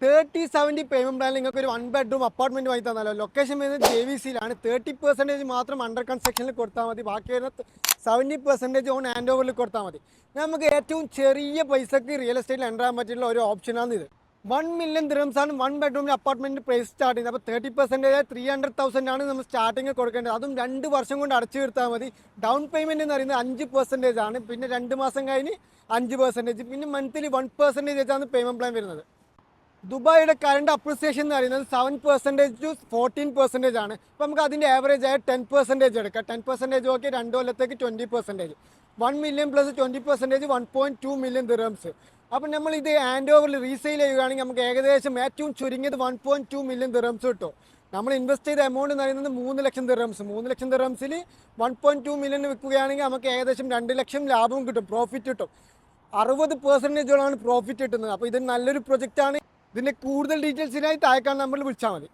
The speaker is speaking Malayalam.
30-70 പേയ്മെന്റ് പ്ലാനിൽ നിങ്ങൾക്ക് ഒരു 1 ബെഡ്റൂം അപ്പാർട്ട്മെന്റ് വാങ്ങി തന്നാലോ. ലൊക്കേഷൻ വരുന്നത് JVCയിലാണ്. 30% മാത്രം അണ്ടർ കൺസ്ട്രക്ഷനിൽ കൊടുത്താൽ മതി. ബാക്കി വരുന്ന 70% ഓൺ ഹാൻഡ് ഓവറിൽ കൊടുത്താൽ മതി. നമുക്ക് ഏറ്റവും ചെറിയ പൈസക്ക് റിയൽ എസ്റ്റേറ്റിൽ എൻ്റർ ചെയ്യാൻ പറ്റിയുള്ള ഒരു ഓപ്ഷനാണ് ഇത്. 1 മില്യൺ ദിർഹംസാണ് 1 ബെഡ്റൂമിൽ അപ്പാർട്ട്മെന്റ് പ്രൈസ് സ്റ്റാർട്ട് ചെയ്യുന്നത്. അപ്പോൾ 30% 300,000 ആണ് നമ്മൾ സ്റ്റാർട്ടിങ് കൊടുക്കേണ്ടത്. അതും 2 വർഷം കൊണ്ട് അടച്ചു തീർത്താൽ മതി. ഡൗൺ പേയ്മെന്റ് എന്ന് പറയുന്നത് 5% ആണ്. പിന്നെ 2 മാസം കഴിഞ്ഞ് 5%, പിന്നെ മന്ത്ലി 1% ആണ് പേയ്മെന്റ് പ്ലാൻ വരുന്നത്. ദുബായിയുടെ കറണ്ട് അപ്രിസിയേഷൻ എന്ന് പറയുന്നത് 7% to 14% ആണ്. അപ്പോൾ നമുക്ക് അതിൻ്റെ ആവറേജ് ആയ 10% എടുക്കാം. 10% ഓക്കെ 2 കൊല്ലത്തേക്ക് 20%. 1 മില്യൺ പ്ലസ് 20% 1.2 മില്യൺ ദിർഹംസ്. അപ്പോൾ നമ്മൾ ഇത് ഹാൻഡ് ഓവറിൽ റീസെയിൽ ചെയ്യുകയാണെങ്കിൽ നമുക്ക് ഏകദേശം ഏറ്റവും ചുരുങ്ങിയത് 1.2 മില്യൺ ദിർഹംസ് കിട്ടും. നമ്മൾ ഇൻവെസ്റ്റ് ചെയ്ത എമൗണ്ട് എന്ന് പറയുന്നത് 3 ലക്ഷം ദിർഹംസ്. 3 ലക്ഷം ദിർഹംസിൽ 1.2 മില്യൺ വിൽക്കുകയാണെങ്കിൽ നമുക്ക് ഏകദേശം 2 ലക്ഷം ലാഭവും കിട്ടും, പ്രോഫിറ്റ് കിട്ടും. 60%ഓളാണ് പ്രോഫിറ്റ് കിട്ടുന്നത്. അപ്പോൾ ഇത് നല്ലൊരു പ്രൊജക്റ്റാണ്. ഇതിൻ്റെ കൂടുതൽ ഡീറ്റെയിൽസിനായി താഴെ കാണുന്ന നമ്പറിൽ വിളിച്ചാൽ മതി.